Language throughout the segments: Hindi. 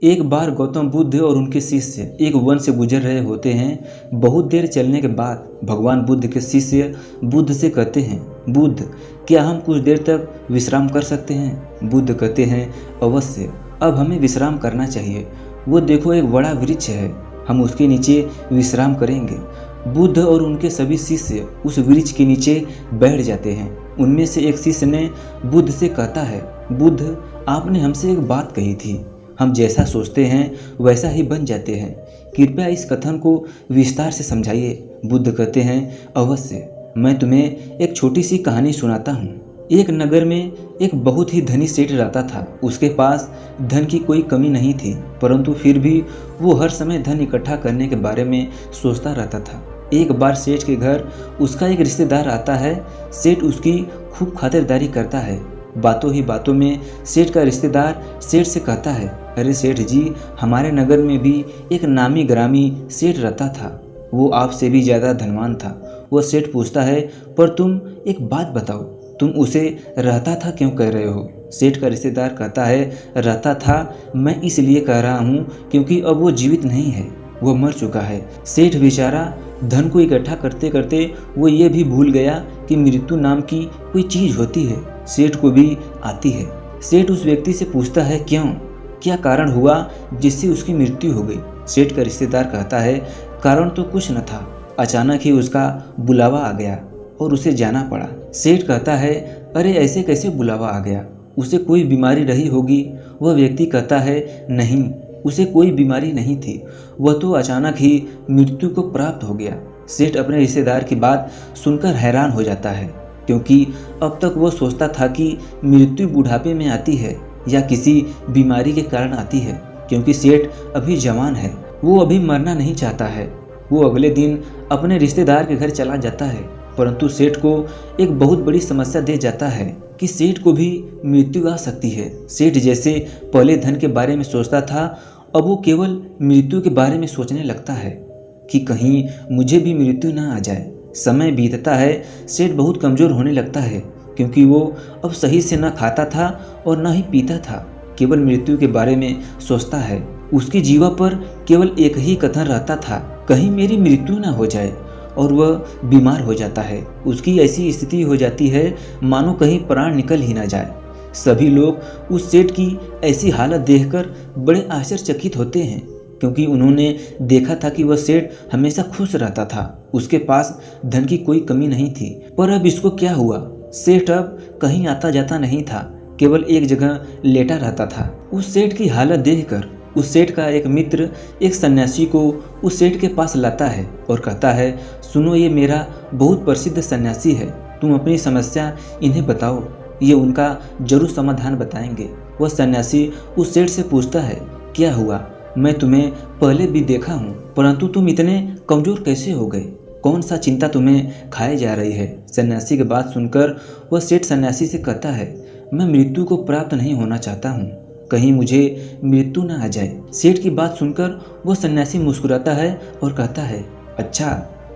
एक बार गौतम बुद्ध और उनके शिष्य एक वन से गुजर रहे होते हैं। बहुत देर चलने के बाद भगवान बुद्ध के शिष्य बुद्ध से कहते हैं, बुद्ध, क्या हम कुछ देर तक विश्राम कर सकते हैं? बुद्ध कहते हैं, अवश्य, अब हमें विश्राम करना चाहिए। वो देखो, एक बड़ा वृक्ष है, हम उसके नीचे विश्राम करेंगे। बुद्ध और उनके सभी शिष्य उस वृक्ष के नीचे बैठ जाते हैं। उनमें से एक शिष्य ने बुद्ध से कहता है, बुद्ध, आपने हमसे एक बात कही थी, हम जैसा सोचते हैं वैसा ही बन जाते हैं, कृपया इस कथन को विस्तार से समझाइए। बुद्ध कहते हैं, अवश्य, मैं तुम्हें एक छोटी सी कहानी सुनाता हूँ। एक नगर में एक बहुत ही धनी सेठ रहता था। उसके पास धन की कोई कमी नहीं थी, परंतु फिर भी वो हर समय धन इकट्ठा करने के बारे में सोचता रहता था। एक बार सेठ के घर उसका एक रिश्तेदार आता है। सेठ उसकी खूब खातिरदारी करता है। बातों ही बातों में सेठ का रिश्तेदार सेठ से कहता है, अरे सेठ जी, हमारे नगर में भी एक नामी ग्रामी सेठ रहता था, वो आपसे भी ज़्यादा धनवान था। वो सेठ पूछता है, पर तुम एक बात बताओ, तुम उसे रहता था क्यों कह रहे हो? सेठ का रिश्तेदार कहता है, रहता था मैं इसलिए कह रहा हूँ क्योंकि अब वो जीवित नहीं है, वो मर चुका है। सेठ बेचारा धन को इकट्ठा करते करते वो ये भी भूल गया कि मृत्यु नाम की कोई चीज़ होती है, सेठ को भी आती है। सेठ उस व्यक्ति से पूछता है, क्यों, क्या कारण हुआ जिससे उसकी मृत्यु हो गई? सेठ का रिश्तेदार कहता है, कारण तो कुछ न था, अचानक ही उसका बुलावा आ गया और उसे जाना पड़ा। सेठ कहता है, अरे ऐसे कैसे बुलावा आ गया? उसे कोई बीमारी रही होगी। वह व्यक्ति कहता है, नहीं, उसे कोई बीमारी नहीं थी, वह तो अचानक ही मृत्यु को प्राप्त हो गया। सेठ अपने रिश्तेदार की बात सुनकर हैरान हो जाता है, क्योंकि अब तक वो सोचता था कि मृत्यु बुढ़ापे में आती है या किसी बीमारी के कारण आती है, क्योंकि सेठ अभी जवान है, वो अभी मरना नहीं चाहता है। वो अगले दिन अपने रिश्तेदार के घर चला जाता है, परंतु सेठ को एक बहुत बड़ी समस्या दे जाता है कि सेठ को भी मृत्यु आ सकती है। सेठ जैसे पहले धन के बारे में सोचता था, अब वो केवल मृत्यु के बारे में सोचने लगता है कि कहीं मुझे भी मृत्यु ना आ जाए। समय बीतता है, सेठ बहुत कमज़ोर होने लगता है, क्योंकि वो अब सही से न खाता था और न ही पीता था, केवल मृत्यु के बारे में सोचता है। उसकी जीवा पर केवल एक ही कथन रहता था, कहीं मेरी मृत्यु ना हो जाए, और वह बीमार हो जाता है। उसकी ऐसी स्थिति हो जाती है मानो कहीं प्राण निकल ही ना जाए। सभी लोग उस सेठ की ऐसी हालत देखकर बड़े आश्चर्यचकित होते हैं, क्योंकि उन्होंने देखा था कि वह सेठ हमेशा खुश रहता था, उसके पास धन की कोई कमी नहीं थी। पर अब इसको क्या हुआ? सेठ अब कहीं आता जाता नहीं था, केवल एक जगह लेटा रहता था। उस सेठ की हालत देखकर उस सेठ का एक मित्र एक सन्यासी को उस सेठ के पास लाता है और कहता है, सुनो, ये मेरा बहुत प्रसिद्ध सन्यासी है, तुम अपनी समस्या इन्हें बताओ, ये उनका जरूर समाधान बताएंगे। वह सन्यासी उस सेठ से पूछता है, क्या हुआ? मैं तुम्हें पहले भी देखा हूँ, परंतु तुम इतने कमजोर कैसे हो गए? कौन सा चिंता तुम्हें खाए जा रही है? सन्यासी की बात सुनकर वह सेठ सन्यासी से कहता है, मैं मृत्यु को प्राप्त नहीं होना चाहता हूँ, कहीं मुझे मृत्यु न आ जाए। सेठ की बात सुनकर वो सन्यासी मुस्कुराता है और कहता है, अच्छा,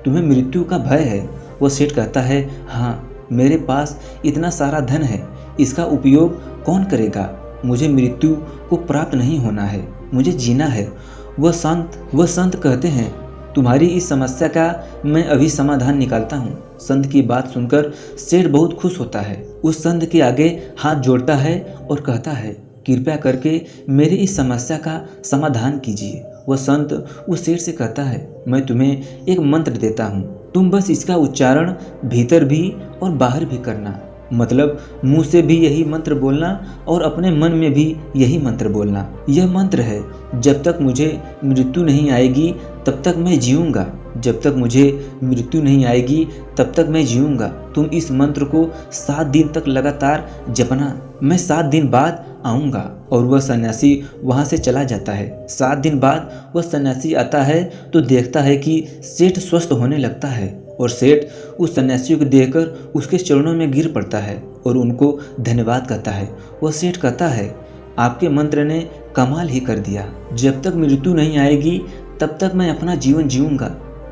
तुम्हें मृत्यु का भय है? वो सेठ कहता है, हाँ, मेरे पास इतना सारा धन है, इसका उपयोग कौन करेगा? मुझे मृत्यु को प्राप्त नहीं होना है, मुझे जीना है। वह संत कहते हैं, तुम्हारी इस समस्या का मैं अभी समाधान निकालता हूँ। संत की बात सुनकर सेठ बहुत खुश होता है, उस संत के आगे हाथ जोड़ता है और कहता है, कृपया करके मेरी इस समस्या का समाधान कीजिए। वह संत उस सेठ से कहता है, मैं तुम्हें एक मंत्र देता हूँ, तुम बस इसका उच्चारण भीतर भी और बाहर भी करना, मतलब मुंह से भी यही मंत्र बोलना और अपने मन में भी यही मंत्र बोलना। यह मंत्र है, जब तक मुझे मृत्यु नहीं आएगी तब तक मैं जीऊँगा, जब तक मुझे मृत्यु नहीं आएगी तब तक मैं जीऊँगा। तुम इस मंत्र को 7 दिन तक लगातार जपना, मैं 7 दिन बाद आऊँगा। और वह सन्यासी वहाँ से चला जाता है। 7 दिन बाद वह सन्यासी आता है तो देखता है कि सेठ स्वस्थ होने लगता है, और सेठ उस सन्यासी को देखकर उसके चरणों में गिर पड़ता है और उनको धन्यवाद कहता है। वह सेठ कहता है, आपके मंत्र ने कमाल ही कर दिया, जब तक मृत्यु नहीं आएगी तब तक मैं अपना जीवन जीऊँगा।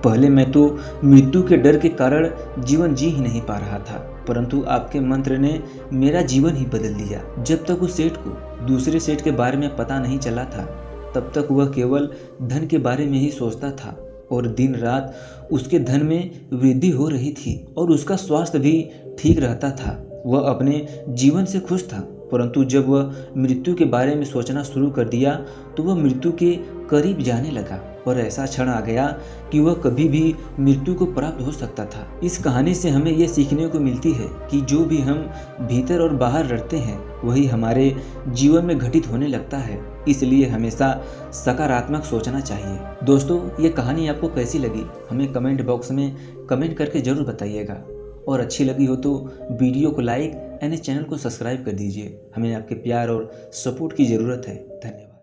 पहले मैं तो मृत्यु के डर के कारण जीवन जी ही नहीं पा रहा था, परंतु आपके मंत्र ने मेरा जीवन ही बदल दिया। जब तक उस सेठ को दूसरे सेठ के बारे में पता नहीं चला था, तब तक वह केवल धन के बारे में ही सोचता था और दिन रात उसके धन में वृद्धि हो रही थी और उसका स्वास्थ्य भी ठीक रहता था। वह अपने जीवन से खुश था, परंतु जब वह मृत्यु के बारे में सोचना शुरू कर दिया तो वह मृत्यु के करीब जाने लगा और ऐसा क्षण आ गया कि वह कभी भी मृत्यु को प्राप्त हो सकता था। इस कहानी से हमें यह सीखने को मिलती है कि जो भी हम भीतर और बाहर रखते हैं वही हमारे जीवन में घटित होने लगता है। इसलिए हमेशा सकारात्मक सोचना चाहिए। दोस्तों, ये कहानी आपको कैसी लगी हमें कमेंट बॉक्स में कमेंट करके ज़रूर बताइएगा और अच्छी लगी हो तो वीडियो को लाइक यानी चैनल को सब्सक्राइब कर दीजिए। हमें आपके प्यार और सपोर्ट की ज़रूरत है। धन्यवाद।